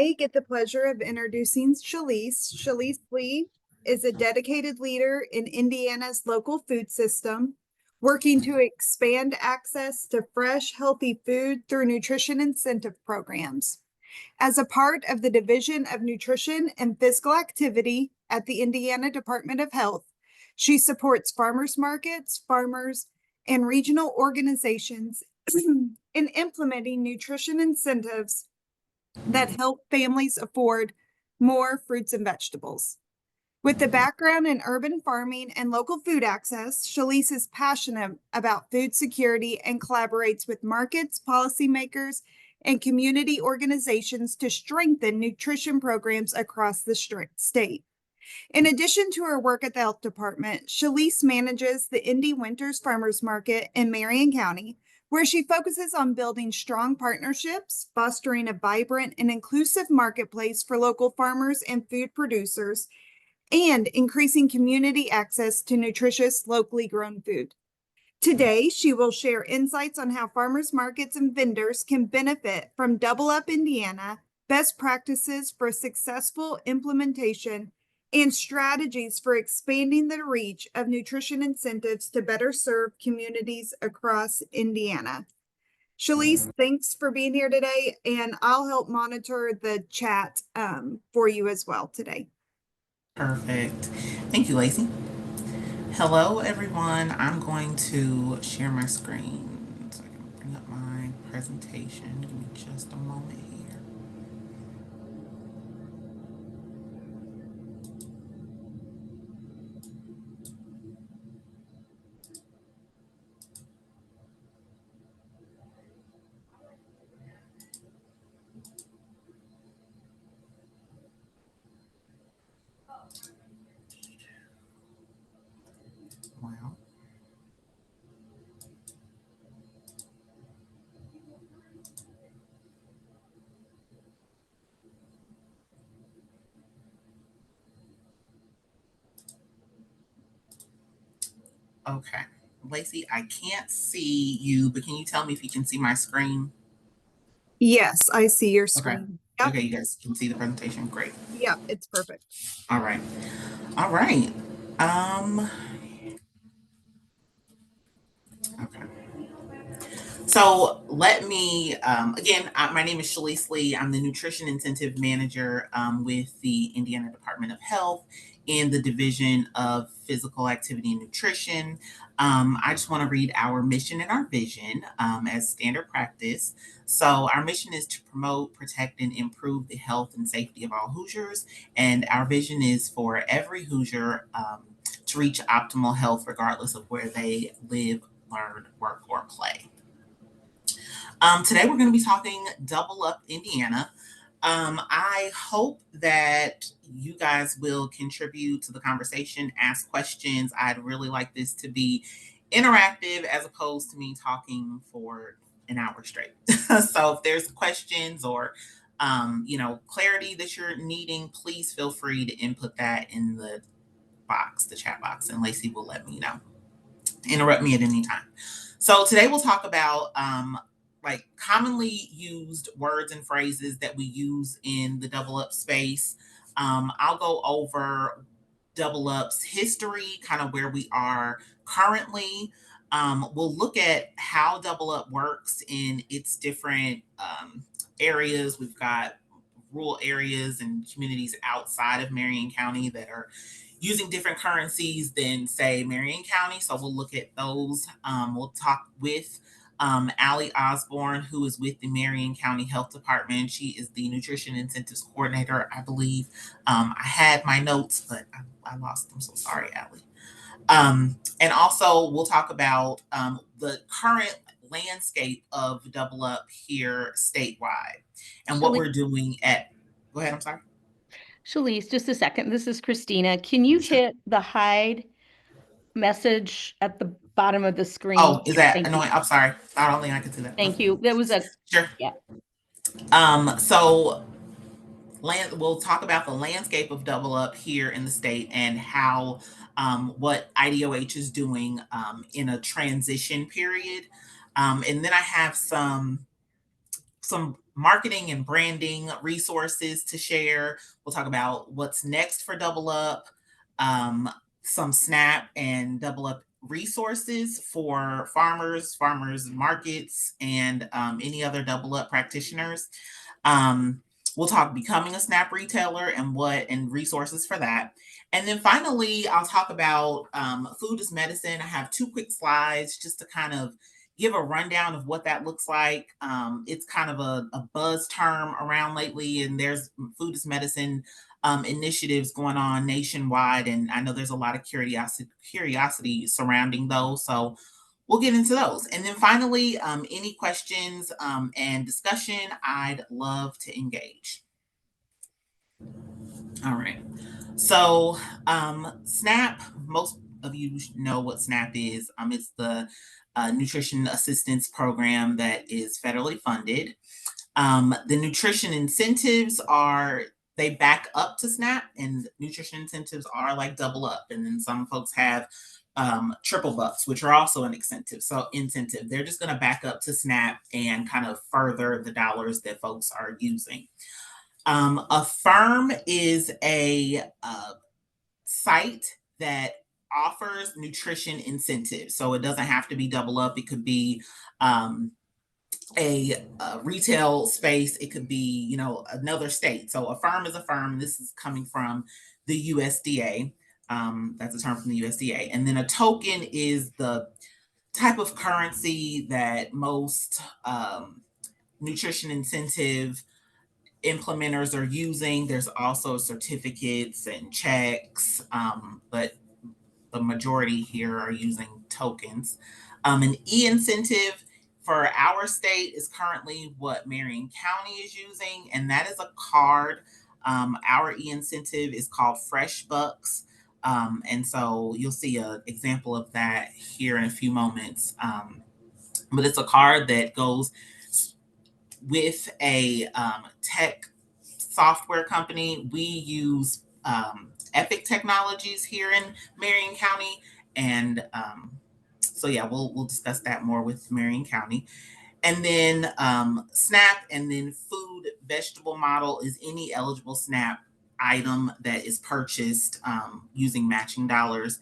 I get the pleasure of introducing Shalise. Shalise Lee is a dedicated leader in Indiana's local food system, working to expand access to fresh, healthy food through nutrition incentive programs. As a part of the Division of Nutrition and Physical Activity at the Indiana Department of Health, she supports farmers markets, farmers, and regional organizations in implementing nutrition incentives that help families afford more fruits and vegetables. With a background in urban farming and local food access, Shalise is passionate about food security and collaborates with markets, policymakers, and community organizations to strengthen nutrition programs across the state. In addition to her work at the health department, Shalise manages the Indy Winters Farmers Market in Marion County, where she focuses on building strong partnerships, fostering a vibrant and inclusive marketplace for local farmers and food producers, and increasing community access to nutritious, locally grown food. Today, she will share insights on how farmers markets and vendors can benefit from Double Up Indiana, best practices for successful implementation, and strategies for expanding the reach of nutrition incentives to better serve communities across Indiana. Shalise, thanks for being here today, and I'll help monitor the chat for you as well today. Perfect. Thank you, Lacey. Hello, everyone. I'm going to share my screen so I can bring up my presentation. Give me just a moment here. Wow. Okay. Lacey, I can't see you, but can you tell me if you can see my screen? Yes, I see your Okay. screen. Yep. Okay, you guys can see the presentation. Great. Yep, it's perfect. All right. All right. Um, okay. So let me, again, my name is Shalise Lee. I'm the Nutrition Incentive Manager with the Indiana Department of Health in the Division of Physical Activity and Nutrition. I just want to read our mission and our vision as standard practice. So our mission is to promote, protect, and improve the health and safety of all Hoosiers. And our vision is for every Hoosier to reach optimal health regardless of where they live, learn, work, or play. Today we're going to be talking Double Up Indiana. I hope that you guys will contribute to the conversation, ask questions. I'd really like this to be interactive as opposed to me talking for an hour straight. So if there's questions or clarity that you're needing, please feel free to input that in the box, the chat box, and Lacey will let me know. Interrupt me at any time. So today we'll talk about like commonly used words and phrases that we use in the double up space. I'll go over double up's history, kind of where we are currently. We'll look at how double up works in its different areas. We've got rural areas and communities outside of Marion County that are using different currencies than, say, Marion County. So we'll look at those. We'll talk with Allie Osburn, who is with the Marion County Health Department. She is the Nutrition Incentives Coordinator, I believe. I had my notes, but I lost them. So sorry, Allie. And also, we'll talk about the current landscape of Double Up here statewide and what we're doing at. Go ahead, I'm sorry. Shalise, just a second. This is Christina. Can you hit the hide message at the bottom of the screen? Oh, is that annoying? I'm sorry. I don't think I could see that. Thank you. That was a sure. Yeah. So we'll talk about the landscape of Double Up here in the state and how what IDOH is doing in a transition period. And then I have some marketing and branding resources to share. We'll talk about what's next for Double Up, some SNAP and Double Up resources for farmers markets, and any other Double Up practitioners. We'll talk becoming a SNAP retailer and resources for that. And then finally, I'll talk about food as medicine. I have 2 quick slides just to kind of give a rundown of what that looks like. It's kind of a buzz term around lately, and there's food as medicine initiatives going on nationwide. And I know there's a lot of curiosity surrounding those. So we'll get into those. And then finally, any questions and discussion, I'd love to engage. All right. So SNAP, most of you know what SNAP is. It's the nutrition assistance program that is federally funded. The nutrition incentives they back up to SNAP, and nutrition incentives are like Double Up. And then some folks have triple bucks, which are also an incentive. They're just going to back up to SNAP and kind of further the dollars that folks are using. A firm is a site that offers nutrition incentives. So it doesn't have to be Double Up. It could be a retail space. It could be, another state. So a firm is a firm. This is coming from the USDA. That's a term from the USDA. And then a token is the type of currency that most nutrition incentive implementers are using. There's also certificates and checks, but the majority here are using tokens. An e-incentive for our state is currently what Marion County is using, and that is a card. Our e-incentive is called Fresh Bucks. And so you'll see an example of that here in a few moments. But it's a card that goes with a tech software company. We use Epic Technologies here in Marion County. And so yeah, we'll discuss that more with Marion County. And then SNAP, and then food vegetable model is any eligible SNAP item that is purchased using matching dollars.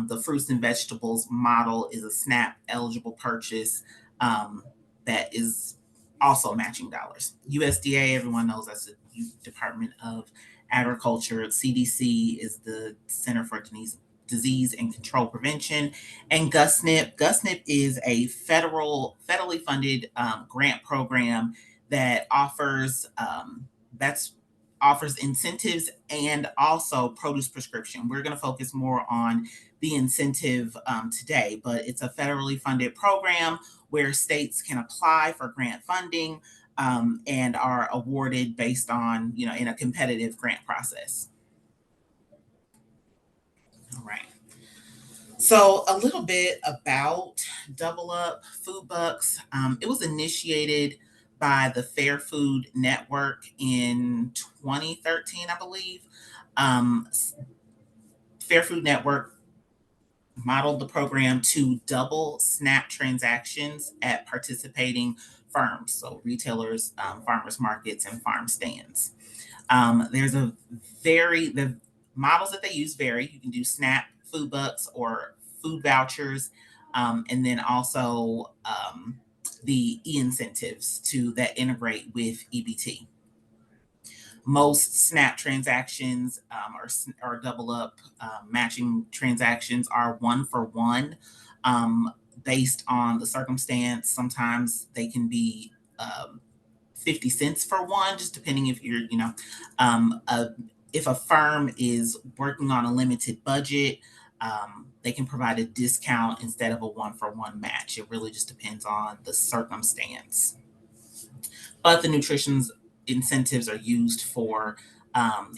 The fruits and vegetables model is a SNAP eligible purchase that is also matching dollars. USDA, everyone knows that's the Department of Agriculture. CDC is the Center for Disease and Control Prevention. And GusNIP is a federally funded grant program that offers incentives and also produce prescription. We're going to focus more on the incentive today, but it's a federally funded program where states can apply for grant funding and are awarded based on, in a competitive grant process. All right. So a little bit about Double Up Food Bucks. It was initiated by the Fair Food Network in 2013, I believe. Fair Food Network modeled the program to double SNAP transactions at participating firms, so retailers, farmers markets, and farm stands. The models that they use vary. You can do SNAP food bucks or food vouchers, and then also the e-incentives that integrate with EBT. Most SNAP transactions or Double Up matching transactions are 1-for-1 based on the circumstance. Sometimes they can be 50 cents for one, just depending if you're, if a firm is working on a limited budget, they can provide a discount instead of a 1-for-1 match. It really just depends on the circumstance. But the nutrition incentives are used for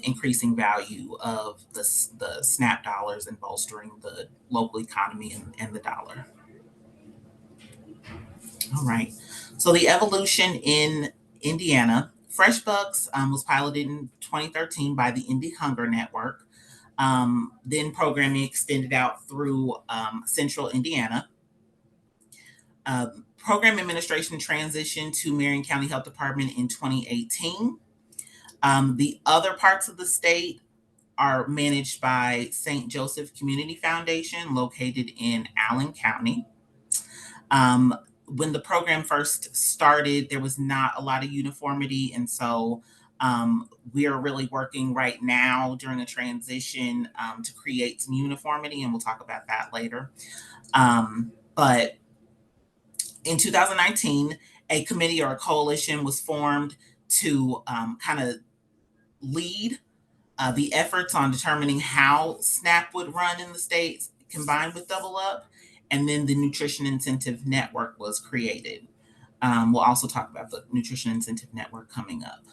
increasing value of the SNAP dollars and bolstering the local economy and the dollar. All right. So the evolution in Indiana, Fresh Bucks was piloted in 2013 by the Indy Hunger Network. Then programming extended out through central Indiana. program administration transitioned to Marion County Health Department in 2018. The other parts of the state are managed by St. Joseph Community Foundation, located in Allen County. When the program first started, there was not a lot of uniformity. And so we are really working right now during a transition to create some uniformity, and we'll talk about that later. But in 2019, a committee or a coalition was formed to kind of lead the efforts on determining how SNAP would run in the states combined with Double Up. And then the Nutrition Incentive Network was created. We'll also talk about the Nutrition Incentive Network coming up.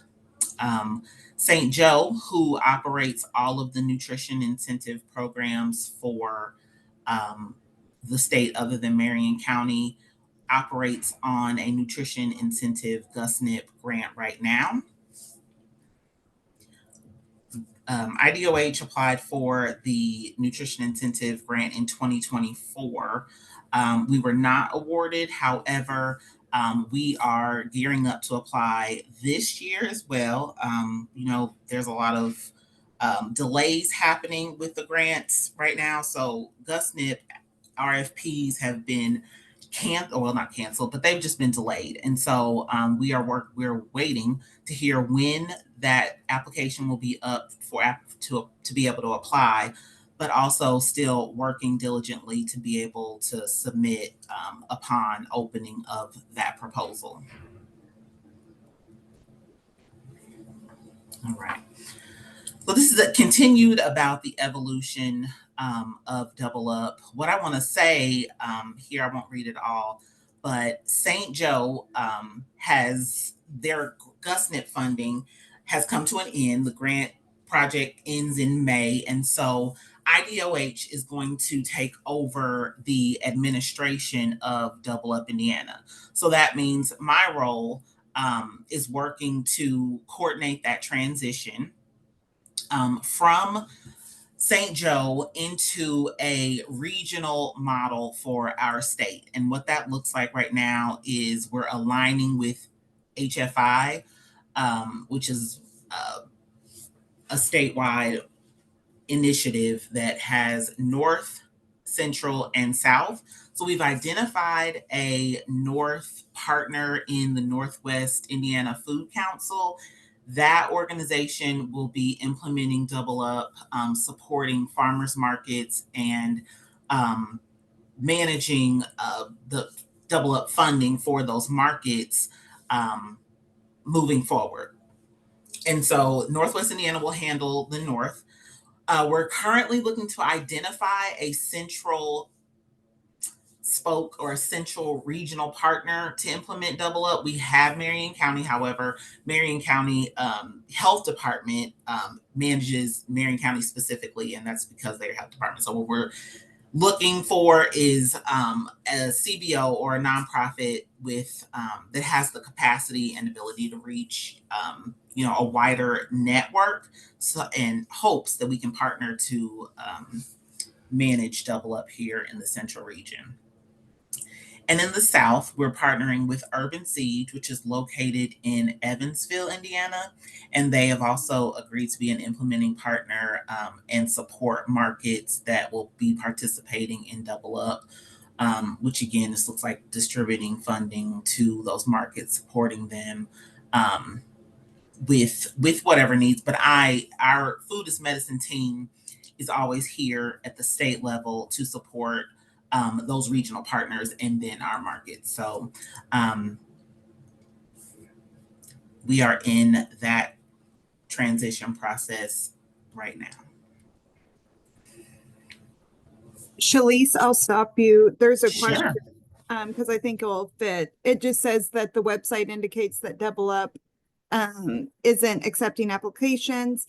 St. Joe, who operates all of the nutrition incentive programs for the state other than Marion County, operates on a nutrition incentive GusNIP grant right now. IDOH applied for the nutrition incentive grant in 2024. We were not awarded. However, we are gearing up to apply this year as well. There's a lot of delays happening with the grants right now. So GusNIP RFPs have been not canceled, but they've just been delayed. And so we're waiting to hear when that application will be up to be able to apply, but also still working diligently to be able to submit upon opening of that proposal. All right. So this is continued about the evolution of Double Up. What I want to say here, I won't read it all, but St. Joe has their GusNIP funding has come to an end. The grant project ends in May, and so IDOH is going to take over the administration of Double Up Indiana. So that means my role is working to coordinate that transition from St. Joe into a regional model for our state. And what that looks like right now is we're aligning with HFI, which is a statewide initiative that has North, Central, and South. So we've identified a North partner in the Northwest Indiana Food Council. That organization will be implementing Double Up, supporting farmers markets and managing the Double Up funding for those markets moving forward. And so Northwest Indiana will handle the North. We're currently looking to identify a central spoke or a central regional partner to implement Double Up. We have Marion County. However, Marion County Health Department manages Marion County specifically, and that's because they're health department. So what we're looking for is a CBO or a nonprofit with that has the capacity and ability to reach a wider network, and hopes that we can partner to manage Double Up here in the central region. And in the South, we're partnering with Urban Siege, which is located in Evansville, Indiana. And they have also agreed to be an implementing partner and support markets that will be participating in Double Up, which again, this looks like distributing funding to those markets, supporting them with whatever needs. But our Food is Medicine team is always here at the state level to support those regional partners and then our markets. So we are in that transition process right now. Shalise, I'll stop you. There's a Sure. question because I think it will fit. It just says that the website indicates that Double Up isn't accepting applications.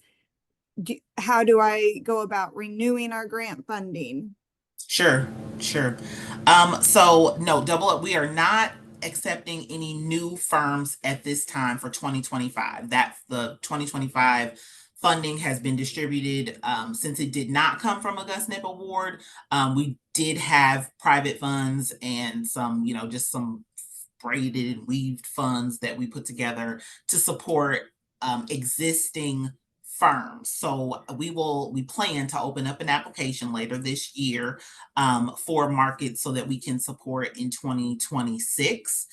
How do I go about renewing our grant funding? Sure. So no, Double Up, we are not accepting any new firms at this time for 2025. That the 2025 funding has been distributed since it did not come from a GusNIP award. We did have private funds and some, just some braided and weaved funds that we put together to support existing firms. So we plan to open up an application later this year for markets so that we can support in 2026.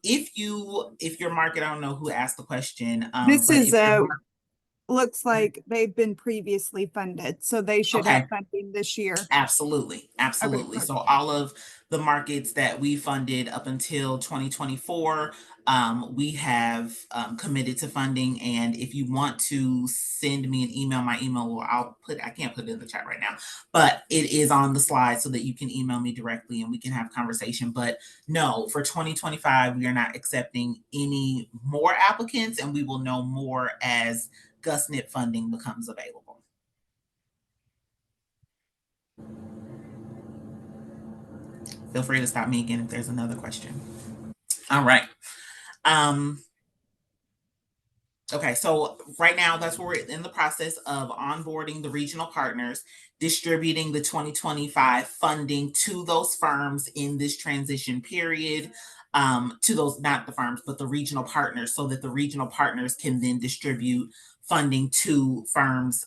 If your market, I don't know who asked the question, This but is if your looks like they've been previously funded, so they should okay. have funding this year. Absolutely. Absolutely. Okay, So all of the markets that we funded up until 2024, we have committed to funding. And if you want to send me an email, my email, I can't put it in the chat right now, but it is on the slide so that you can email me directly and we can have conversation. But no, for 2025, we are not accepting any more applicants, and we will know more as GusNIP funding becomes available. Feel free to stop me again if there's another question. All right. Okay, so right now that's where we're in the process of onboarding the regional partners, distributing the 2025 funding to those firms in this transition period, to those, not the firms, but the regional partners, so that the regional partners can then distribute funding to firms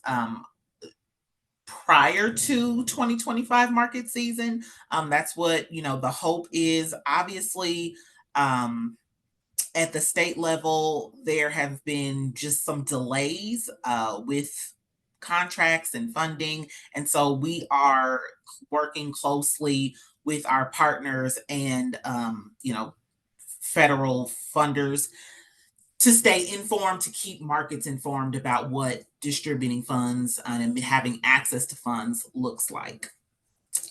prior to 2025 market season. That's what, the hope is. Obviously, at the state level, there have been just some delays with contracts and funding. And so we are working closely with our partners and, federal funders to stay informed, to keep markets informed about what distributing funds and having access to funds looks like.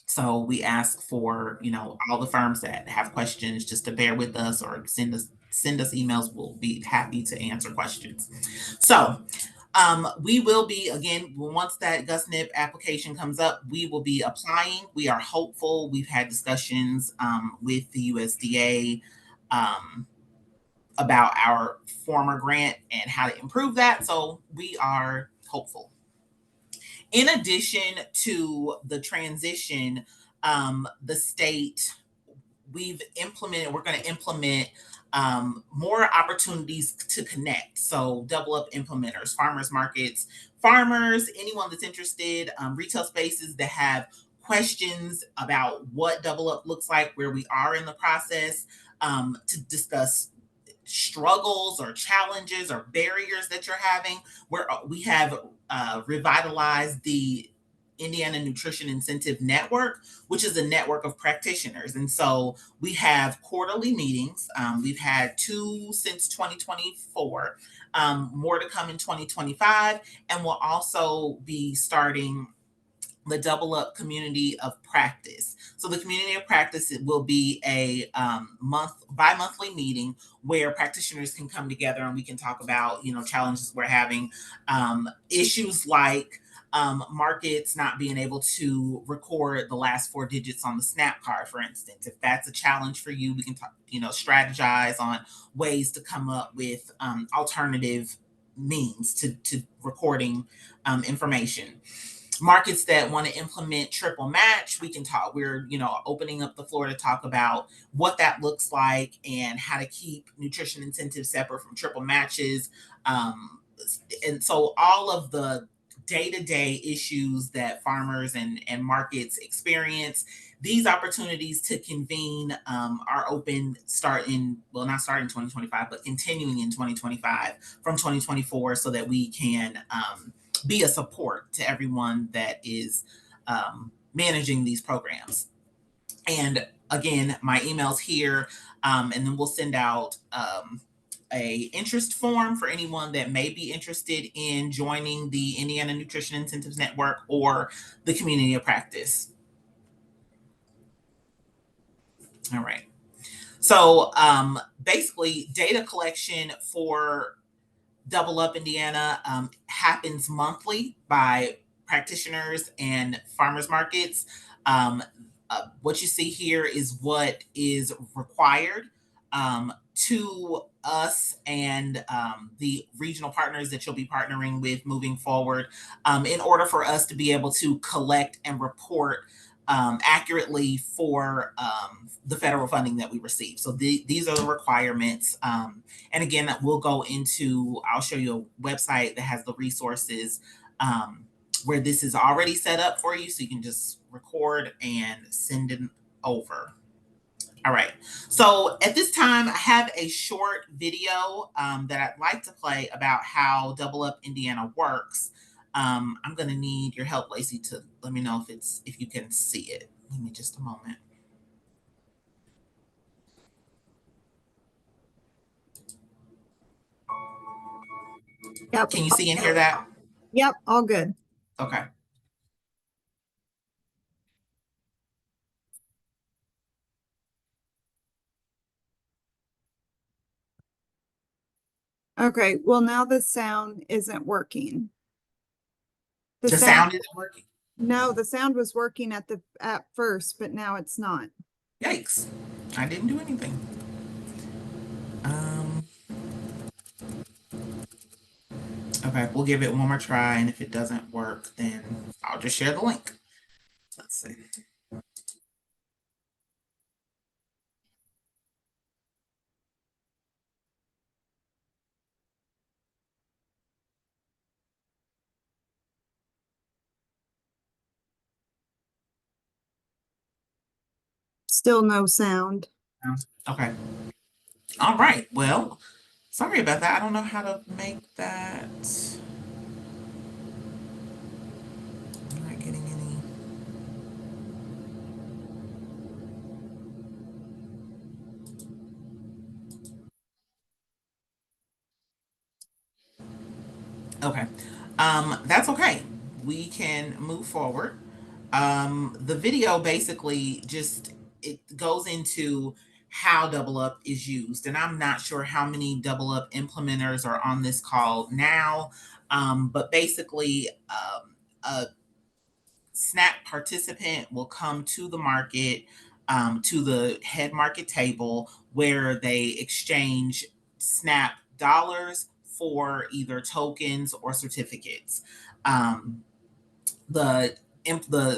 So we ask for, all the firms that have questions just to bear with us or send us emails. We'll be happy to answer questions. So we will be, again, once that GusNIP application comes up, we will be applying. We are hopeful. We've had discussions with the USDA about our former grant and how to improve that. So we are hopeful. In addition to the transition, the state, we're going to implement more opportunities to connect. So double up implementers, farmers markets, farmers, anyone that's interested, retail spaces that have questions about what double up looks like, where we are in the process, to discuss struggles or challenges or barriers that you're having. We have revitalized the Indiana Nutrition Incentive Network, which is a network of practitioners. And so we have quarterly meetings. We've had 2 since 2024, more to come in 2025. And we'll also be starting the Double Up Community of Practice. So the Community of Practice, it will be a bi-monthly meeting where practitioners can come together and we can talk about, challenges we're having, issues like markets not being able to record the last 4 digits on the SNAP card, for instance. If that's a challenge for you, we can talk, strategize on ways to come up with alternative means to recording information. Markets that want to implement triple match, we can talk. We're, opening up the floor to talk about what that looks like and how to keep nutrition incentives separate from triple matches. And so all of the day-to-day issues that farmers and markets experience, these opportunities to convene are open not starting 2025, but continuing in 2025 from 2024, so that we can be a support to everyone that is managing these programs. And again, my email's here, and then we'll send out a interest form for anyone that may be interested in joining the Indiana Nutrition Incentives Network or the Community of Practice. All right. So basically, data collection for Double Up Indiana happens monthly by practitioners and farmers markets. What you see here is what is required to us and the regional partners that you'll be partnering with moving forward, in order for us to be able to collect and report accurately for the federal funding that we receive. So these are the requirements. And again, we'll go into, I'll show you a website that has the resources where this is already set up for you. So you can just record and send it over. All right. So at this time, I have a short video that I'd like to play about how Double Up Indiana works. I'm going to need your help, Lacey, to let me know if you can see it. Give me just a moment. Yep. Can you see and hear that? Yep, all good. Okay. Okay, well, now the sound isn't working. The sound isn't working. No, the sound was working at first, but now it's not. Yikes. I didn't do anything. Okay, we'll give it one more try, and if it doesn't work, then I'll just share the link. Let's see. Still no sound. Okay. All right. Well, sorry about that. I don't know how to make that. I'm not getting any. Okay. That's okay. We can move forward. The video basically just it goes into how Double Up is used, and I'm not sure how many Double Up implementers are on this call now, but basically, a SNAP participant will come to the market, to the head market table where they exchange SNAP dollars for either tokens or certificates. Um, the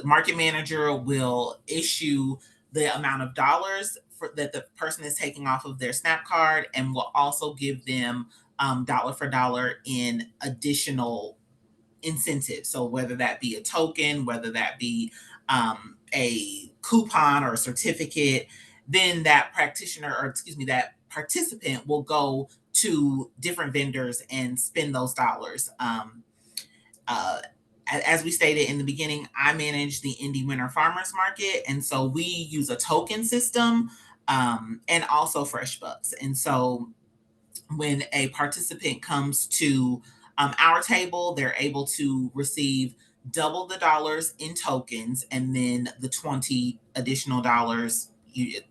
market manager will issue the amount of dollars that the person is taking off of their SNAP card, and will also give them dollar for dollar in additional incentive. So whether that be a token, whether that be a coupon or a certificate, then that practitioner, or excuse me, that participant will go to different vendors and spend those dollars. Uh, as we stated in the beginning, I manage the Indy Winter Farmers Market, and so we use a token system and also Fresh Bucks. And so when a participant comes to our table, they're able to receive double the dollars in tokens, and then the 20 additional dollars,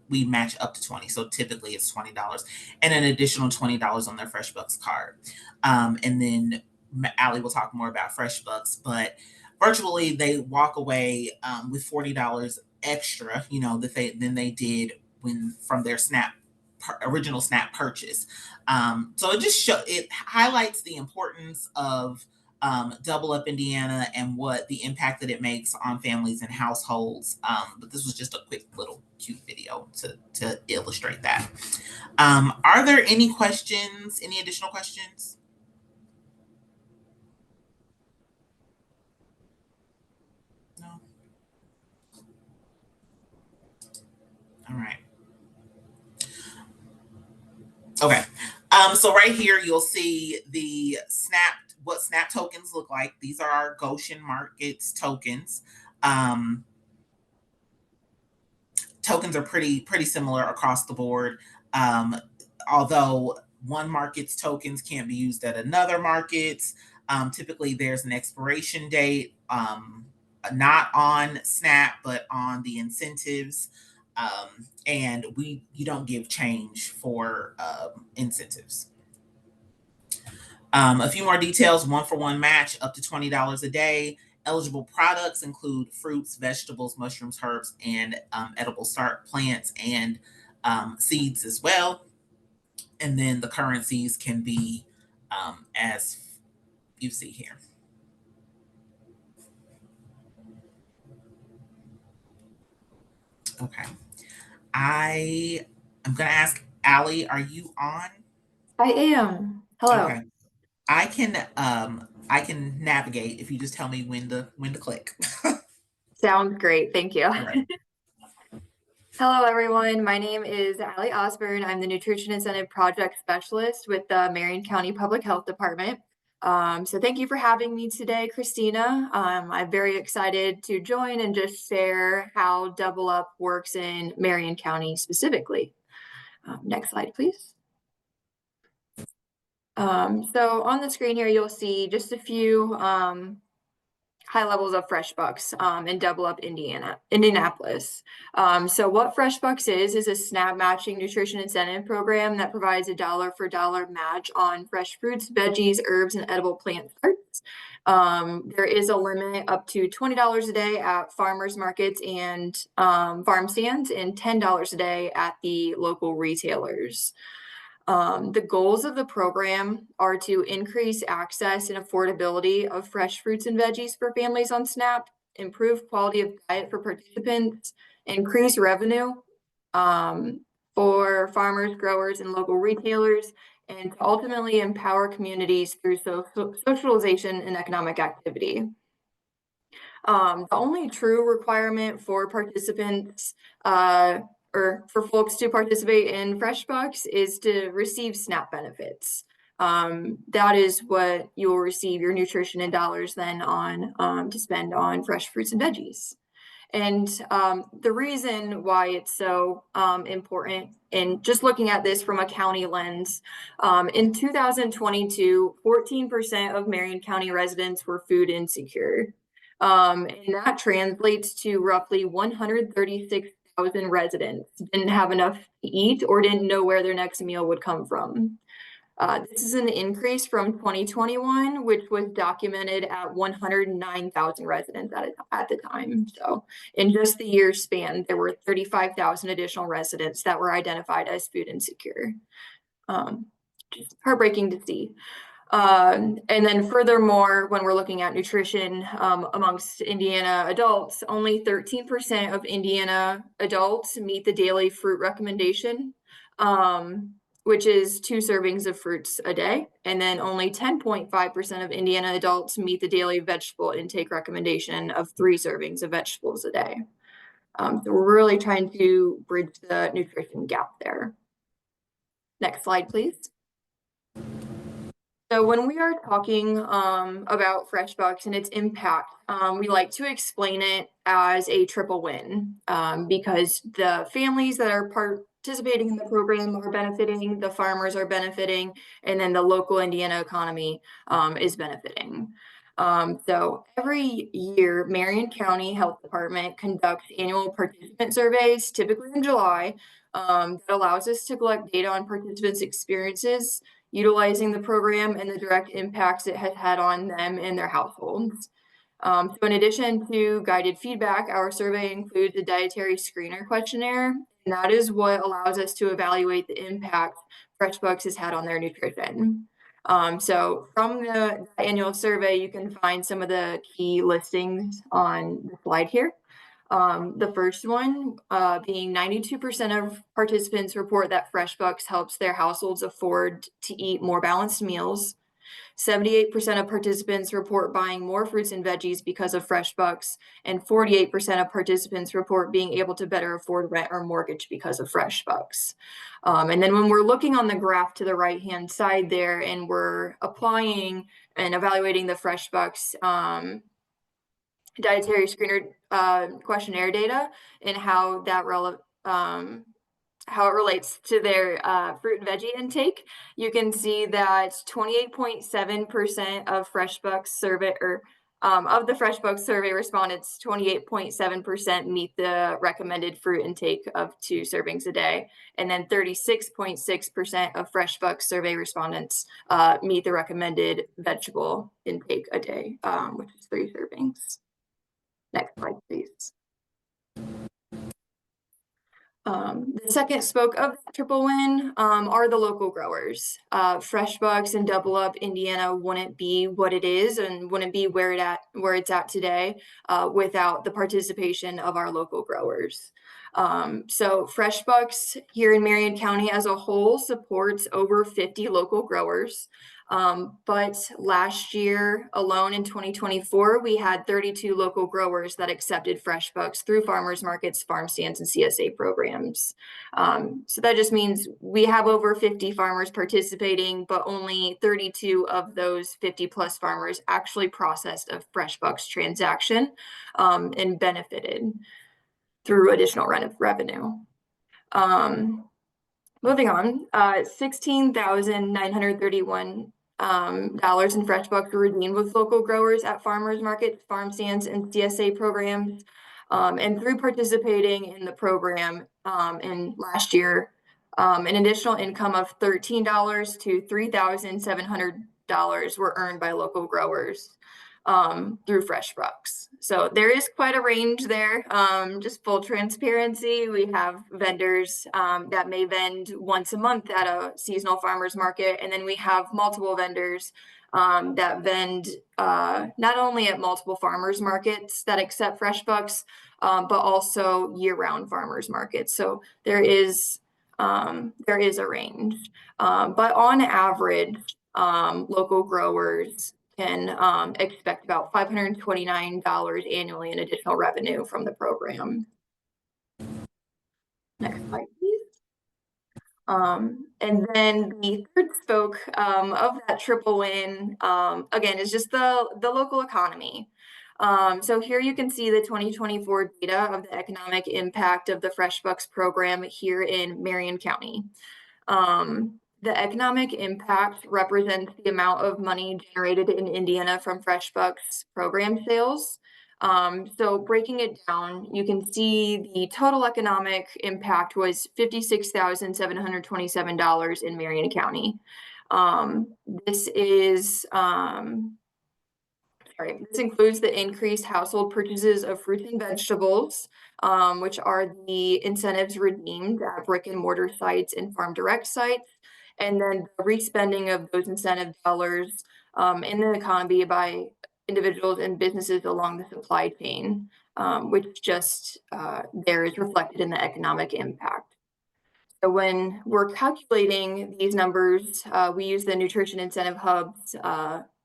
we match up to 20. So typically it's $20 and an additional $20 on their Fresh Bucks card. And then Allie will talk more about Fresh Bucks, but virtually they walk away with $40 extra, than they did from their original SNAP purchase. So it highlights the importance of Double Up Indiana and what the impact that it makes on families and households. But this was just a quick little cute video to illustrate that. Are there any questions? Any additional questions? No. All right. Okay. So right here, you'll see what SNAP tokens look like. These are our Goshen Markets tokens. Tokens are pretty similar across the board. Although one market's tokens can't be used at another market's. Typically, there's an expiration date, not on SNAP, but on the incentives. And you don't give change for incentives. A few more details: 1-for-1 match up to $20 a day. Eligible products include fruits, vegetables, mushrooms, herbs, and edible start plants and seeds as well. And then the currencies can be as you see here. Okay. I am going to ask Allie, are you on? I am. Hello. Okay. I can navigate if you just tell me when to click. Sounds great. Thank you. All right. Hello, everyone. My name is Allie Osburn. I'm the Nutrition Incentive Project Specialist with the Marion County Public Health Department. So thank you for having me today, Christina. I'm very excited to join and just share how Double Up works in Marion County specifically. Next slide, please. So on the screen here, you'll see just a few high levels of Fresh Bucks in Double Up, Indianapolis. So what Fresh Bucks is a SNAP matching nutrition incentive program that provides a dollar for dollar match on fresh fruits, veggies, herbs, and edible plant starts. There is a limit up to $20 a day at farmers markets and farm stands, and $10 a day at the local retailers. The goals of the program are to increase access and affordability of fresh fruits and veggies for families on SNAP, improve quality of diet for participants, increase revenue for farmers, growers, and local retailers, and to ultimately empower communities through socialization and economic activity. The only true requirement for participants or for folks to participate in Fresh Bucks is to receive SNAP benefits. That is what you will receive your nutrition and dollars then on to spend on fresh fruits and veggies. And the reason why it's so important, and just looking at this from a county lens, in 2022, 14% of Marion County residents were food insecure. And that translates to roughly 136,000 residents didn't have enough to eat or didn't know where their next meal would come from. This is an increase from 2021, which was documented at 109,000 residents at the time. So in just the year span, there were 35,000 additional residents that were identified as food insecure. Just heartbreaking to see. And then furthermore, when we're looking at nutrition amongst Indiana adults, only 13% of Indiana adults meet the daily fruit recommendation, which is 2 servings of fruits a day. And then only 10.5% of Indiana adults meet the daily vegetable intake recommendation of 3 servings of vegetables a day. So we're really trying to bridge the nutrition gap there. Next slide, please. So when we are talking about Fresh Bucks and its impact, we like to explain it as a triple win because the families that are participating in the program are benefiting, the farmers are benefiting, and then the local Indiana economy is benefiting. So every year, Marion County Health Department conducts annual participant surveys, typically in July, that allows us to collect data on participants' experiences utilizing the program and the direct impacts it has had on them and their households. So in addition to guided feedback, our survey includes a dietary screener questionnaire, and that is what allows us to evaluate the impact Fresh Bucks has had on their nutrition. So from the annual survey, you can find some of the key listings on the slide here. The first one being 92% of participants report that Fresh Bucks helps their households afford to eat more balanced meals. 78% of participants report buying more fruits and veggies because of Fresh Bucks, and 48% of participants report being able to better afford rent or mortgage because of Fresh Bucks. And then when we're looking on the graph to the right-hand side there, and we're applying and evaluating the Fresh Bucks dietary screener questionnaire data and how that how it relates to their fruit and veggie intake, you can see that 28.7% of Fresh Bucks survey of the Fresh Bucks survey respondents, 28.7% meet the recommended fruit intake of 2 servings a day, and then 36.6% of Fresh Bucks survey respondents meet the recommended vegetable intake a day, which is 3 servings. Next slide, please. The second spoke of triple win are the local growers. Fresh Bucks and Double Up Indiana wouldn't be what it is and wouldn't be where it's at today without the participation of our local growers. So Fresh Bucks here in Marion County as a whole supports over 50 local growers. But last year alone in 2024, we had 32 local growers that accepted Fresh Bucks through farmers markets, farm stands, and CSA programs. So that just means we have over 50 farmers participating, but only 32 of those 50 plus farmers actually processed a Fresh Bucks transaction and benefited through additional revenue. Moving on, $16,931 in Fresh Bucks were redeemed with local growers at farmers markets, farm stands, and CSA programs. And through participating in the program in last year, an additional income of $13 to $3,700 were earned by local growers through Fresh Bucks. So there is quite a range there. Just full transparency, we have vendors that may vend once a month at a seasonal farmers market, and then we have multiple vendors that vend not only at multiple farmers markets that accept Fresh Bucks, but also year-round farmers markets. So there is a range, but on average, local growers can expect about $529 annually in additional revenue from the program. Next slide, please. And then the third spoke of that triple win, again, is just the local economy. So here you can see the 2024 data of the economic impact of the Fresh Bucks program here in Marion County. The economic impact represents the amount of money generated in Indiana from Fresh Bucks program sales. So breaking it down, you can see the total economic impact was $56,727 in Marion County. This includes the increased household purchases of fruits and vegetables, which are the incentives redeemed at brick and mortar sites and farm direct sites, and then the respending of those incentive dollars in the economy by individuals and businesses along the supply chain, which just there is reflected in the economic impact. So when we're calculating these numbers, we use the Nutrition Incentive Hub's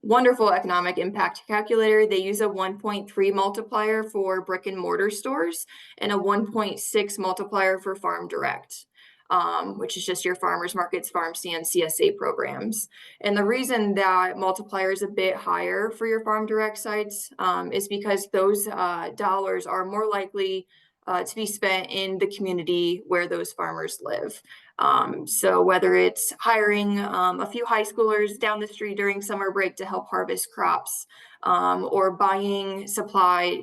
wonderful economic impact calculator. They use a 1.3 multiplier for brick and mortar stores and a 1.6 multiplier for farm direct, which is just your farmers markets, farm stand, CSA programs. And the reason that multiplier is a bit higher for your farm direct sites is because those dollars are more likely to be spent in the community where those farmers live. So whether it's hiring a few high schoolers down the street during summer break to help harvest crops, or buying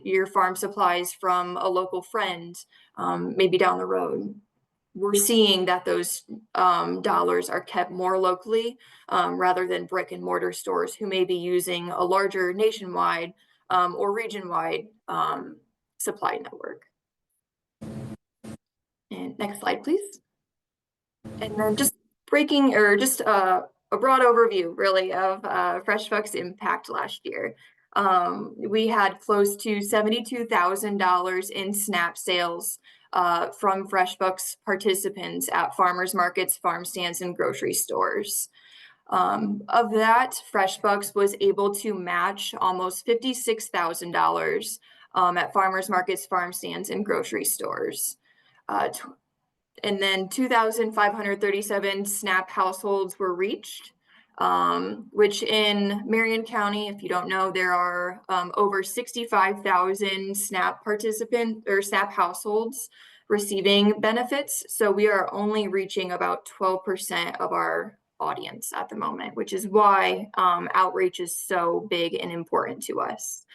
your farm supplies from a local friend, maybe down the road, we're seeing that those dollars are kept more locally rather than brick and mortar stores who may be using a larger nationwide or region-wide supply network. And next slide, please. And then just a broad overview really of Fresh Bucks impact last year. We had close to $72,000 in SNAP sales from Fresh Bucks participants at farmers markets, farm stands, and grocery stores. Of that, Fresh Bucks was able to match almost $56,000 at farmers markets, farm stands, and grocery stores. And then 2,537 SNAP households were reached, which in Marion County, if you don't know, there are over 65,000 SNAP participants or SNAP households receiving benefits. So we are only reaching about 12% of our audience at the moment, which is why outreach is so big and important to us.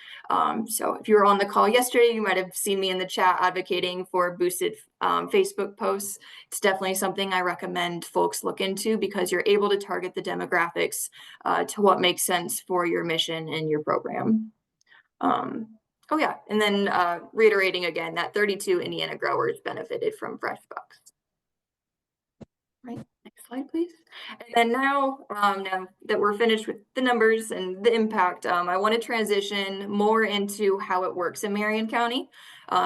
So if you were on the call yesterday, you might have seen me in the chat advocating for boosted Facebook posts. It's definitely something I recommend folks look into because you're able to target the demographics to what makes sense for your mission and your program. Oh yeah, and then reiterating again that 32 Indiana growers benefited from Fresh Bucks. Right, next Next slide, please. And then now that we're finished with the numbers and the impact, I want to transition more into how it works in Marion County.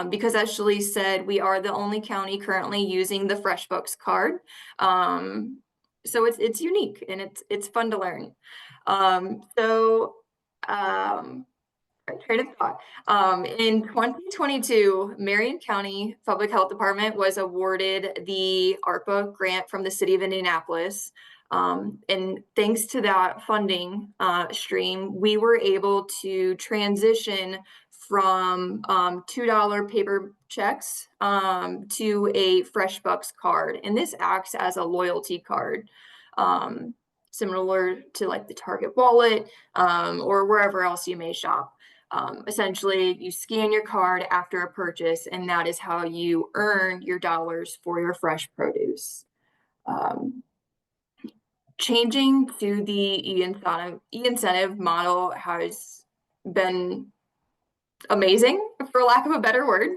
Because as Shalise said, we are the only county currently using the Fresh Bucks card. So it's unique and it's fun to learn. Train of thought. In 2022, Marion County Public Health Department was awarded the ARPA grant from the city of Indianapolis. And thanks to that funding stream, we were able to transition from $2 paper checks to a Fresh Bucks card. And this acts as a loyalty card. Similar to like the Target wallet or wherever else you may shop. Essentially, you scan your card after a purchase, and that is how you earn your dollars for your fresh produce. Changing to the e-incentive model has been amazing, for lack of a better word.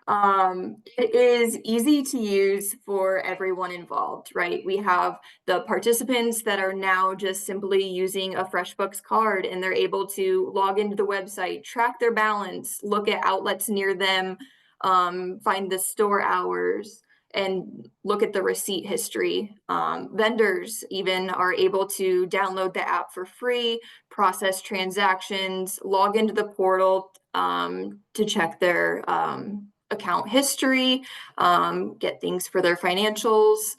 It is easy to use for everyone involved, right? We have the participants that are now just simply using a Fresh Bucks card, and they're able to log into the website, track their balance, look at outlets near them, find the store hours, and look at the receipt history. Vendors even are able to download the app for free, process transactions, log into the portal to check their account history, get things for their financials.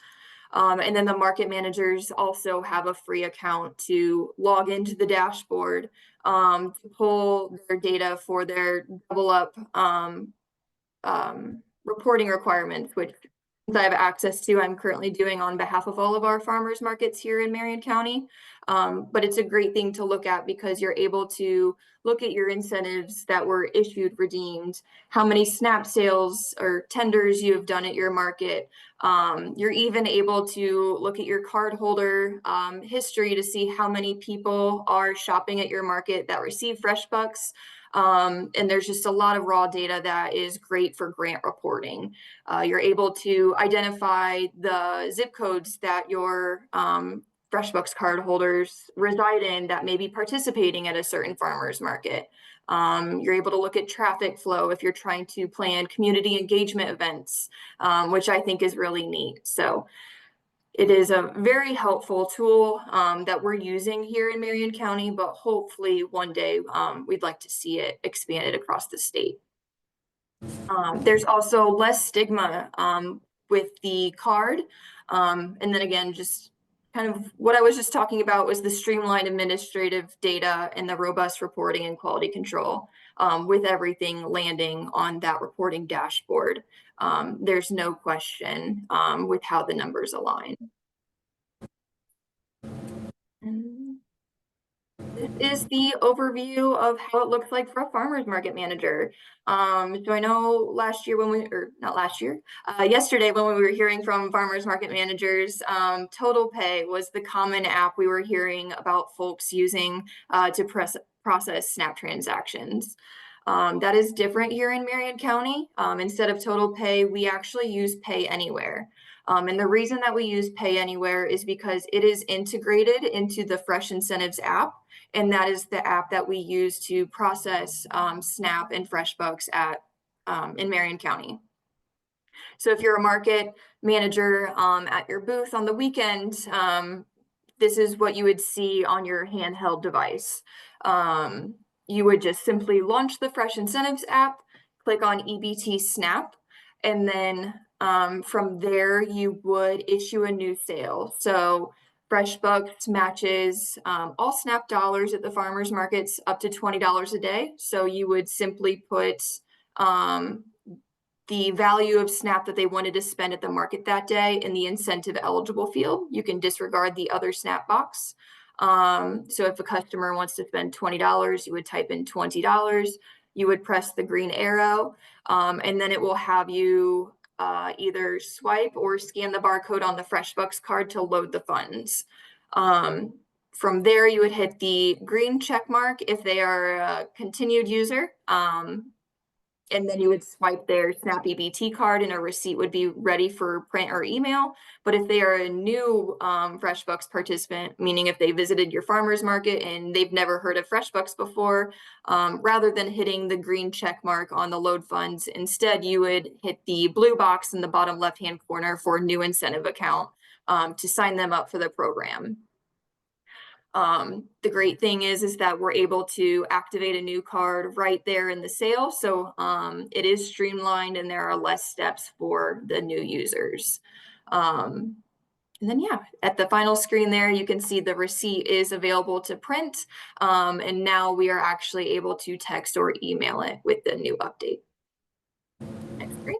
And then the market managers also have a free account to log into the dashboard to pull their data for their double up reporting requirements, which I have access to, I'm currently doing on behalf of all of our farmers markets here in Marion County. But it's a great thing to look at because you're able to look at your incentives that were issued, redeemed, how many SNAP sales or tenders you have done at your market. You're even able to look at your cardholder history to see how many people are shopping at your market that receive Fresh Bucks. And there's just a lot of raw data that is great for grant reporting. You're able to identify the zip codes that your Fresh Bucks card holders reside in that may be participating at a certain farmer's market. You're able to look at traffic flow if you're trying to plan community engagement events, which I think is really neat. So it is a very helpful tool that we're using here in Marion County, but hopefully one day we'd like to see it expanded across the state. There's also less stigma with the card. And then again, just kind of what I was just talking about was the streamlined administrative data and the robust reporting and quality control with everything landing on that reporting dashboard. There's no question with how the numbers align. And this is the overview of how it looks like for a farmer's market manager. So I know last year when yesterday when we were hearing from farmers market managers, Total Pay was the common app we were hearing about folks using to process SNAP transactions. That is different here in Marion County. Instead of Total Pay, we actually use Pay Anywhere. And the reason that we use Pay Anywhere is because it is integrated into the Fresh Incentives app. And that is the app that we use to process SNAP and Fresh Bucks in Marion County. So if you're a market manager at your booth on the weekend, this is what you would see on your handheld device. You would just simply launch the Fresh Incentives app, click on EBT SNAP, and then from there you would issue a new sale. So Fresh Bucks matches all SNAP dollars at the farmers markets up to $20 a day. So you would simply put the value of SNAP that they wanted to spend at the market that day in the incentive eligible field. You can disregard the other SNAP box. So if a customer wants to spend $20, you would type in $20. You would press the green arrow, and then it will have you either swipe or scan the barcode on the Fresh Bucks card to load the funds. From there, you would hit the green check mark if they are a continued user. And then you would swipe their SNAP EBT card and a receipt would be ready for print or email. But if they are a new Fresh Bucks participant, meaning if they visited your farmer's market and they've never heard of Fresh Bucks before, rather than hitting the green check mark on the load funds, instead you would hit the blue box in the bottom left-hand corner for new incentive account to sign them up for the program. The great thing is that we're able to activate a new card right there in the sale. So it is streamlined and there are less steps for the new users. And then, yeah, at the final screen there, you can see the receipt is available to print. And now we are actually able to text or email it with the new update. Next screen.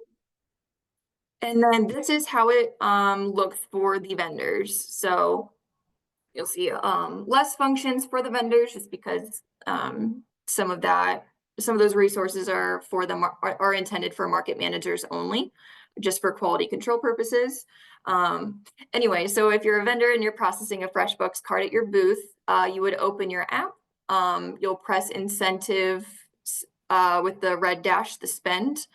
And then this is how it looks for the vendors. So you'll see less functions for the vendors just because some of those resources are for them are intended for market managers only, just for quality control purposes. Anyway, so if you're a vendor and you're processing a Fresh Bucks card at your booth, you would open your app. You'll press incentive with the red dash, the spend.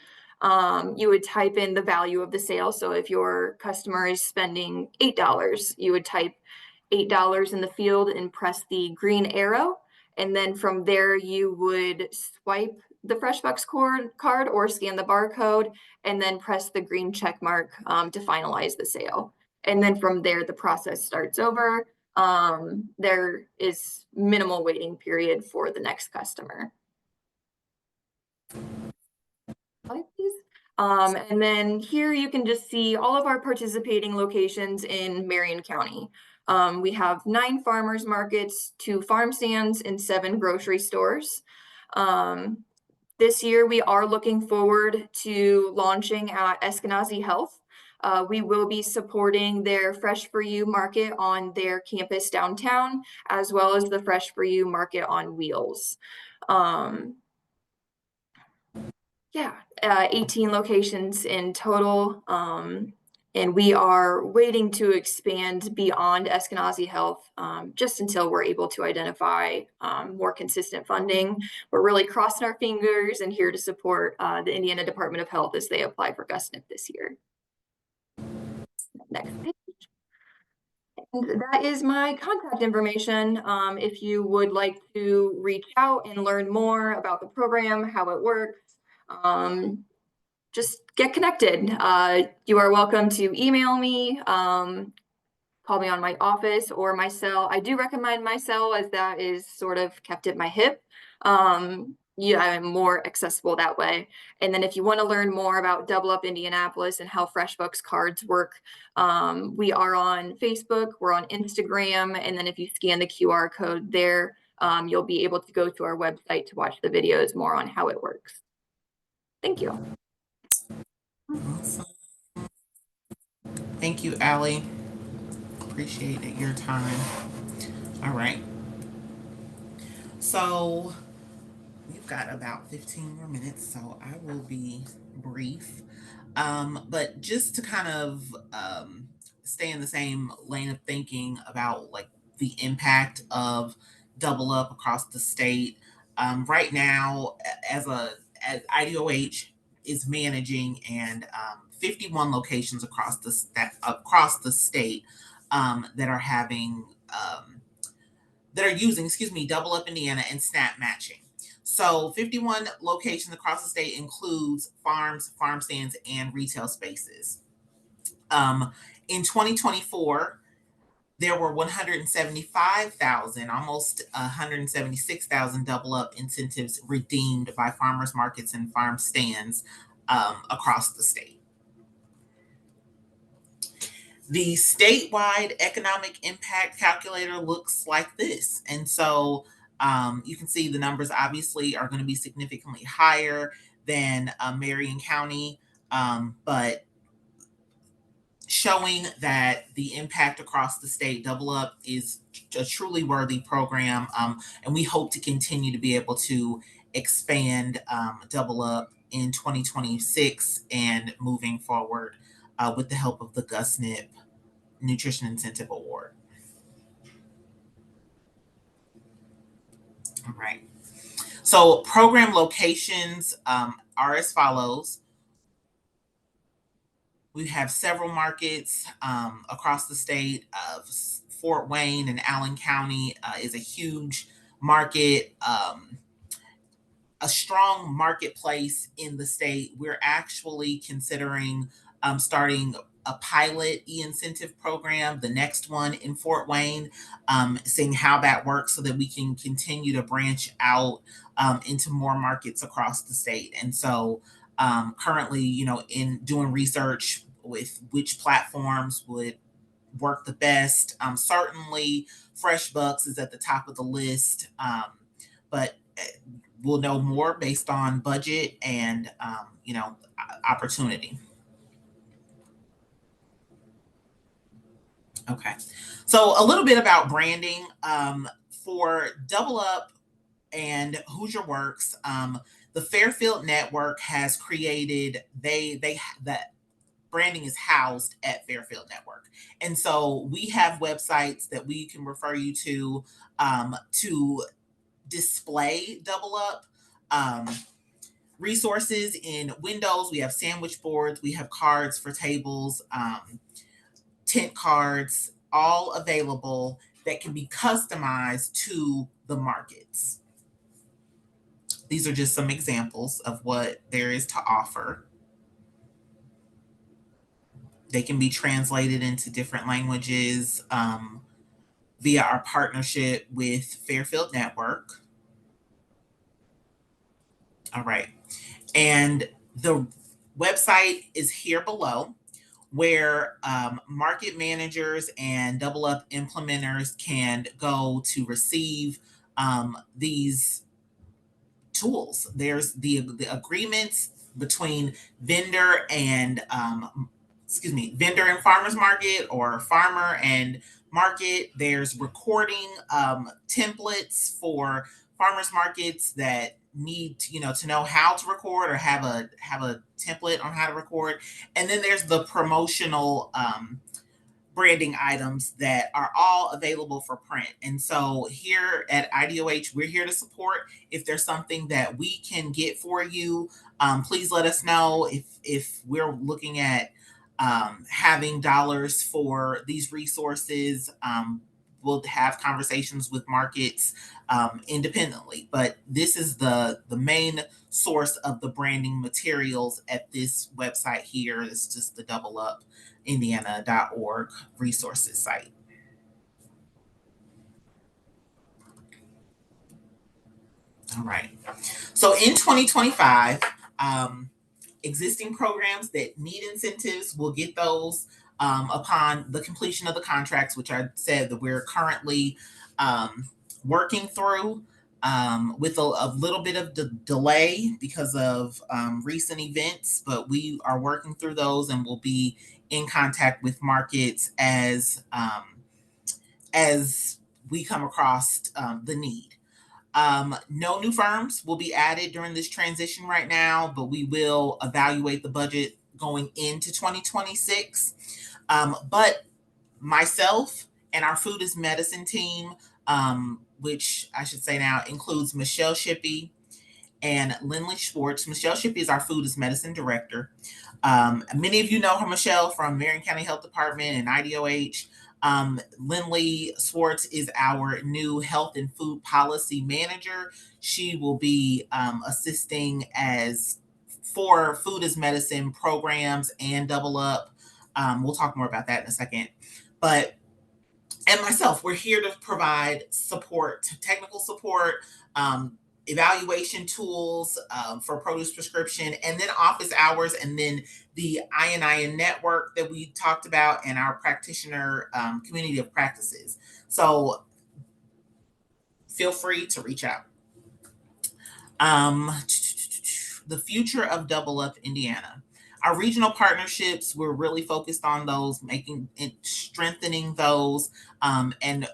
You would type in the value of the sale. So if your customer is spending $8, you would type $8 in the field and press the green arrow. And then from there, you would swipe the Fresh Bucks card or scan the barcode and then press the green check mark to finalize the sale. And then from there, the process starts over. There is minimal waiting period for the next customer. Please. And then here you can just see all of our participating locations in Marion County. We have 9 farmers markets, 2 farm stands, and 7 grocery stores. This year, we are looking forward to launching at Eskenazi Health. We will be supporting their Fresh For You market on their campus downtown, as well as the Fresh For You market on wheels. 18 locations in total. And we are waiting to expand beyond Eskenazi Health just until we're able to identify more consistent funding. We're really crossing our fingers and here to support the Indiana Department of Health as they apply for GusNIP this year. Next page. And that is my contact information. If you would like to reach out and learn more about the program, how it works, just get connected. You are welcome to email me, call me on my office or my cell. I do recommend my cell as that is sort of kept at my hip. I'm more accessible that way. And then if you want to learn more about Double Up Indianapolis and how Fresh Bucks cards work, we are on Facebook, we're on Instagram, and then if you scan the QR code there, you'll be able to go to our website to watch the videos more on how it works. Thank you. Awesome. Thank you, Allie. Appreciate your time. All right. So we've got about 15 more minutes, so I will be brief. But just to kind of stay in the same lane of thinking about like the impact of Double Up across the state. Right now, as IDOH is managing and 51 locations across the state that are having that are using, Double Up Indiana and SNAP matching. So 51 locations across the state includes farms, farm stands, and retail spaces. In 2024, there were 175,000, almost 176,000 Double Up incentives redeemed by farmers markets and farm stands across the state. The statewide economic impact calculator looks like this. And so you can see the numbers obviously are going to be significantly higher than Marion County, but showing that the impact across the state, Double Up is a truly worthy program. And we hope to continue to be able to expand Double Up in 2026 and moving forward with the help of the GusNIP Nutrition Incentive Award. All right. So program locations are as follows. We have several markets across the state of Fort Wayne and Allen County is a huge market, a strong marketplace in the state. We're actually considering starting a pilot e-incentive program, the next one in Fort Wayne, seeing how that works so that we can continue to branch out into more markets across the state. And so currently, in doing research with which platforms would work the best. Certainly, Fresh Bucks is at the top of the list, but we'll know more based on budget and opportunity. Okay, so a little bit about branding for Double Up and Hoosier Works. The Fairfield Network has created that branding is housed at Fairfield Network, and so we have websites that we can refer you to display Double Up. Resources in Windows, we have sandwich boards, we have cards for tables, tent cards, all available that can be customized to the markets. These are just some examples of what there is to offer. They can be translated into different languages via our partnership with Fairfield Network. All right. And the website is here below, where market managers and Double Up implementers can go to receive these tools. There's the agreements between vendor and vendor and farmers market, or farmer and market. There's recording templates for farmers markets that need to know how to record, or have a template on how to record. And then there's the promotional branding items that are all available for print. And so here at IDOH, we're here to support. If there's something that we can get for you, please let us know. If we're looking at having dollars for these resources, we'll have conversations with markets independently. But this is the main source of the branding materials at this website here. It's just the doubleupindiana.org resources site. All right. So in 2025, existing programs that need incentives will get those upon the completion of the contracts, which I said that we're currently working through with a little bit of delay because of recent events, but we are working through those and will be in contact with markets as we come across the need. No new firms will be added during this transition right now, but we will evaluate the budget going into 2026. But myself and our Food is Medicine team, which I should say now includes Michelle Shippey and Lindley Schwartz. Michelle Shippey is our Food is Medicine director. Many of you know her, Michelle, from Marion County Health Department and IDOH. Lindley Schwartz is our new health and food policy manager. She will be assisting for Food is Medicine programs and Double Up. We'll talk more about that in a second. And myself, we're here to provide support, technical support, evaluation tools for produce prescription, and then office hours, and then the ININ network that we talked about, and our practitioner community of practices. So feel free to reach out. The future of Double Up Indiana. Our regional partnerships, we're really focused on those, strengthening those, and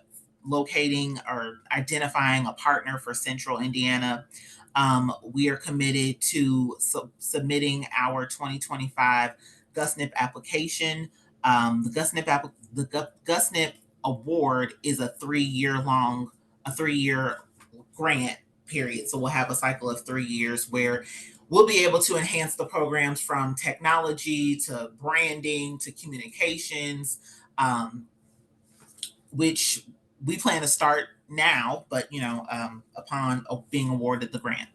locating or identifying a partner for Central Indiana. We are committed to submitting our 2025 GusNIP application. The GusNIP award is a 3-year grant period. So we'll have a cycle of 3 years where we'll be able to enhance the programs from technology to branding to communications, which we plan to start now, but upon being awarded the grant.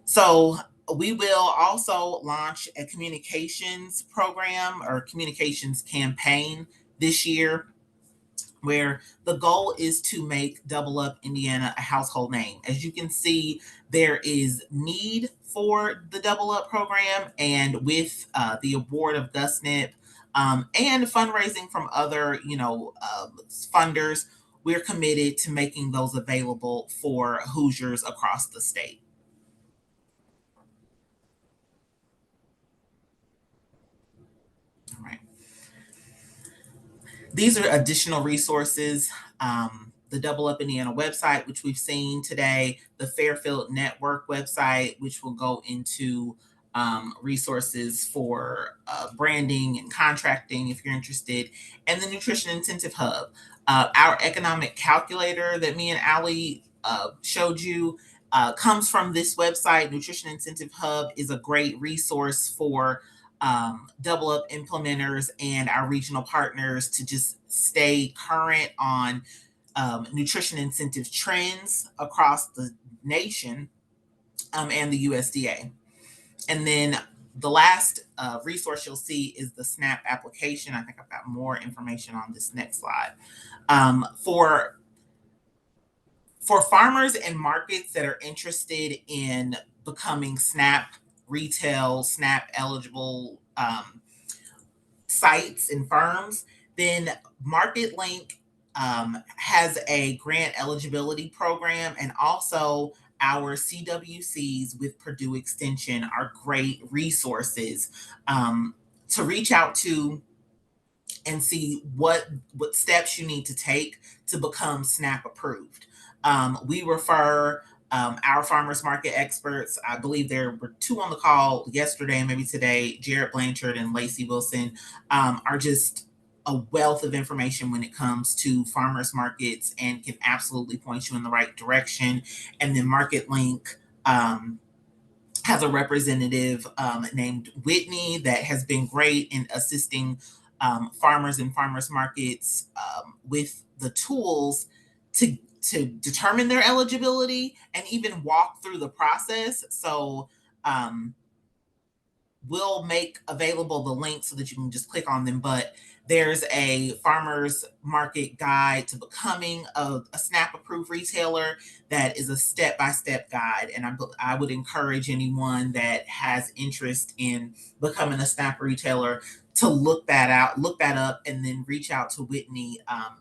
So we will also launch a communications program or communications campaign this year, where the goal is to make Double Up Indiana a household name. As you can see, there is need for the Double Up program, and with the award of GusNIP and fundraising from other, funders, we're committed to making those available for Hoosiers across the state. All right. These are additional resources. The Double Up Indiana website, which we've seen today, the Fairfield Network website, which will go into resources for branding and contracting if you're interested, and the Nutrition Incentive Hub. Our economic calculator that me and Allie showed you comes from this website. Nutrition Incentive Hub is a great resource for Double Up implementers and our regional partners to just stay current on nutrition incentive trends across the nation and the USDA. And then the last resource you'll see is the SNAP application. I think I've got more information on this next slide. For farmers and markets that are interested in becoming SNAP retail, SNAP eligible sites and firms, then MarketLink has a grant eligibility program, and also our CWCs with Purdue Extension are great resources to reach out to and see what steps you need to take to become SNAP approved. We refer our farmers market experts. I believe there were 2 on the call yesterday and maybe today. Jared Blanchard and Lacey Wilson are just a wealth of information when it comes to farmers markets and can absolutely point you in the right direction. And then MarketLink has a representative named Whitney that has been great in assisting farmers and farmers markets with the tools to determine their eligibility and even walk through the process. So we'll make available the link so that you can just click on them, but there's a farmers market guide to becoming a SNAP approved retailer that is a step-by-step guide. And I would encourage anyone that has interest in becoming a SNAP retailer to look that up, and then reach out to Whitney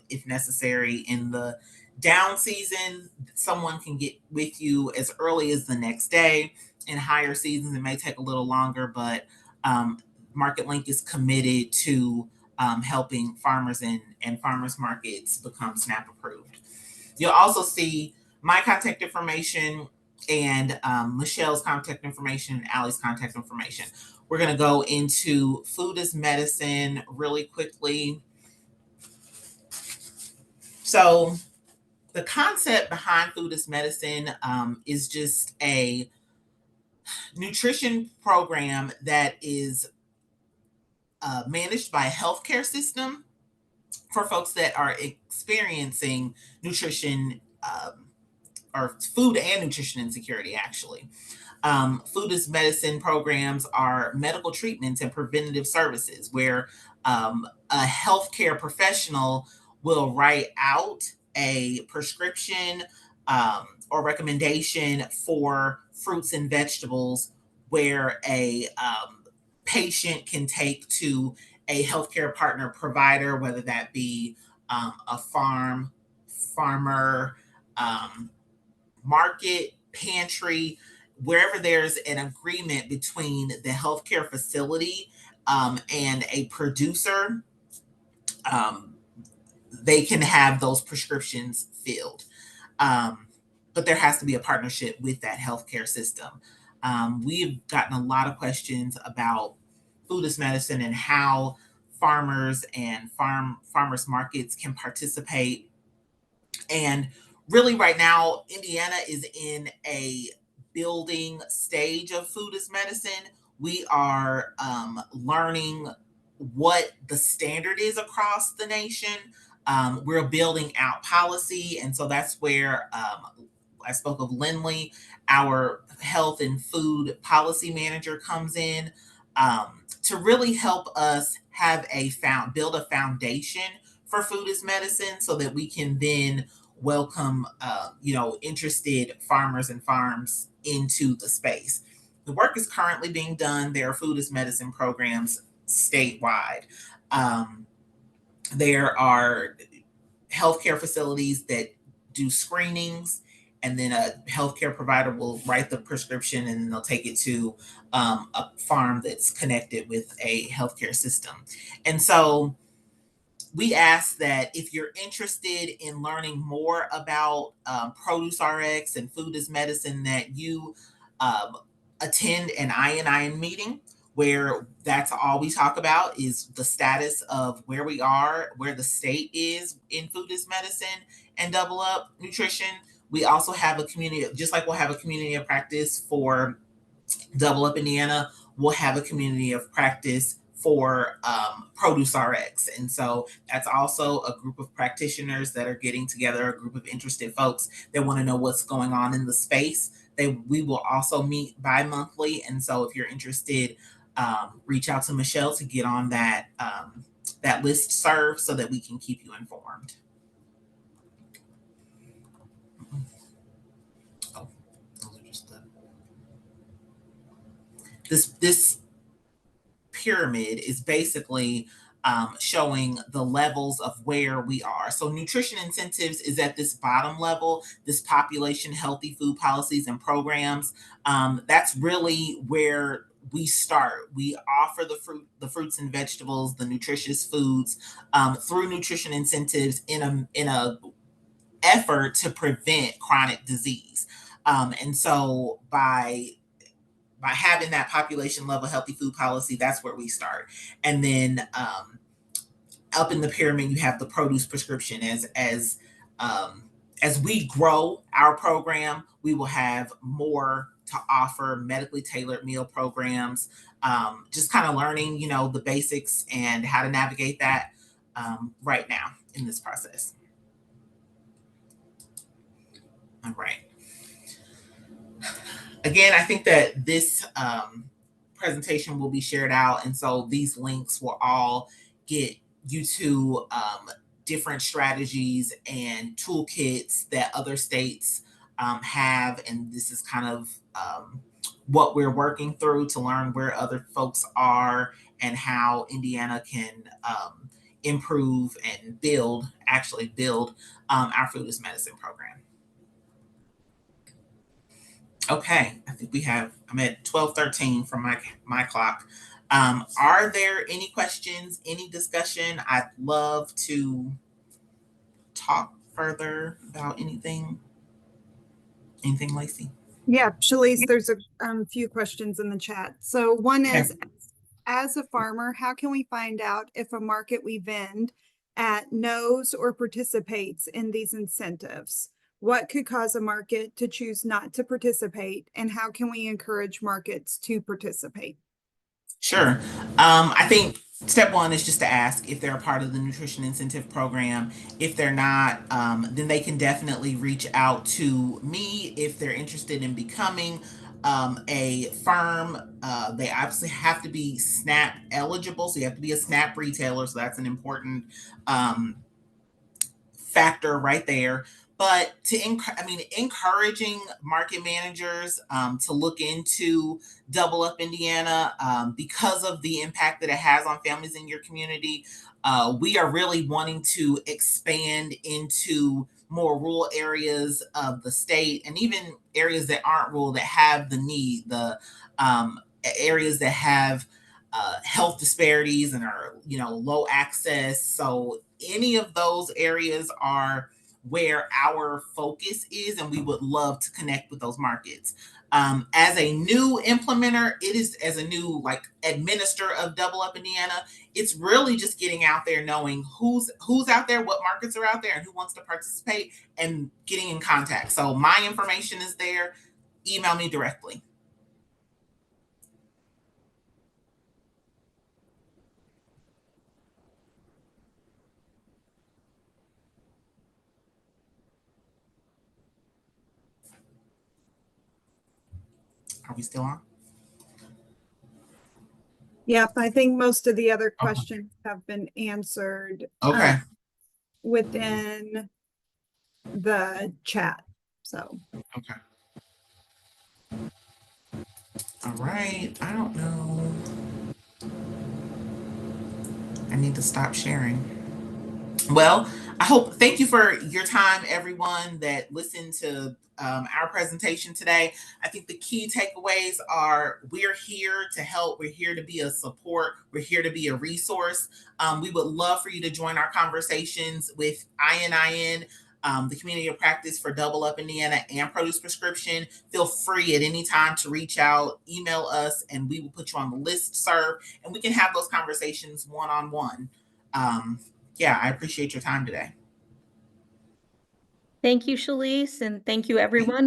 if necessary. In the down season, someone can get with you as early as the next day. In higher seasons, it may take a little longer, but MarketLink is committed to helping farmers and farmers markets become SNAP approved. You'll also see my contact information and Michelle's contact information and Allie's contact information. We're going to go into food as medicine really quickly. So the concept behind food as medicine is just a nutrition program that is managed by a healthcare system for folks that are experiencing nutrition or food and nutrition insecurity, actually. Food as medicine programs are medical treatments and preventative services where a healthcare professional will write out a prescription or recommendation for fruits and vegetables, where a patient can take to a healthcare partner provider, whether that be a farmer, market, pantry, wherever there's an agreement between the healthcare facility and a producer, they can have those prescriptions filled. But there has to be a partnership with that healthcare system. We've gotten a lot of questions about food as medicine and how farmers and farmers markets can participate. And really right now, Indiana is in a building stage of food as medicine. We are learning what the standard is across the nation. We're building out policy. And so that's where I spoke of Lindley, our health and food policy manager, comes in to really help us have build a foundation for food as medicine so that we can then welcome interested farmers and farms into the space. The work is currently being done. There are food as medicine programs statewide. There are healthcare facilities that do screenings, and then a healthcare provider will write the prescription and then they'll take it to a farm that's connected with a healthcare system. And so we ask that if you're interested in learning more about Produce RX and food as medicine, that you attend an ININ meeting, where that's all we talk about is the status of where we are, where the state is in food as medicine and double up nutrition. We also have a community, just like we'll have a community of practice for Double Up Indiana, we'll have a community of practice for Produce RX. And so that's also a group of practitioners that are getting together, a group of interested folks that want to know what's going on in the space. We will also meet bi-monthly. And so if you're interested, reach out to Michelle to get on that list serve so that we can keep you informed. Oh, those are just this pyramid is basically showing the levels of where we are. So nutrition incentives is at this bottom level, this population healthy food policies and programs. That's really where we start. We offer the fruits and vegetables, the nutritious foods through nutrition incentives in a effort to prevent chronic disease. And so by having that population level healthy food policy, that's where we start. And then up in the pyramid, you have the produce prescription. As we grow our program, we will have more to offer, medically tailored meal programs, just kind of learning, the basics and how to navigate that right now in this process. All right. Again, I think that this presentation will be shared out. And so these links will all get you to different strategies and toolkits that other states have. And this is kind of what we're working through to learn where other folks are and how Indiana can improve and build our food as medicine program. Okay, I think I'm at 12:13 from my clock. Are there any questions, any discussion? I'd love to talk further about anything. Anything, Lacey? Yeah, Shalise, there's a few questions in the chat. So one is, as a farmer, how can we find out if a market we vend at knows or participates in these incentives? What could cause a market to choose not to participate, and how can we encourage markets to participate? Sure. I think step one is just to ask if they're a part of the nutrition incentive program. If they're not, then they can definitely reach out to me if they're interested in becoming a firm. They obviously have to be SNAP eligible, so you have to be a SNAP retailer. So that's an important factor right there. But encouraging market managers to look into Double Up Indiana because of the impact that it has on families in your community. We are really wanting to expand into more rural areas of the state, and even areas that aren't rural that have the need, the areas that have health disparities and are low access. So any of those areas are where our focus is, and we would love to connect with those markets. As a new implementer, it is as a new like administrator of Double Up Indiana, it's really just getting out there, knowing who's out there, what markets are out there, and who wants to participate, and getting in contact. So my information is there. Email me directly. Are we still on? Yep, I think most of the other questions have been answered Okay. within the chat. So, Okay. All right. I don't know. I need to stop sharing. Well, thank you for your time, everyone that listened to our presentation today. I think the key takeaways are we're here to help. We're here to be a support. We're here to be a resource. We would love for you to join our conversations with ININ, the Community of Practice for Double Up Indiana and Produce Prescription. Feel free at any time to reach out, email us, and we will put you on the listserv, and we can have those conversations one-on-one. Yeah, I appreciate your time today. Thank you, Shalise, and thank you, everyone.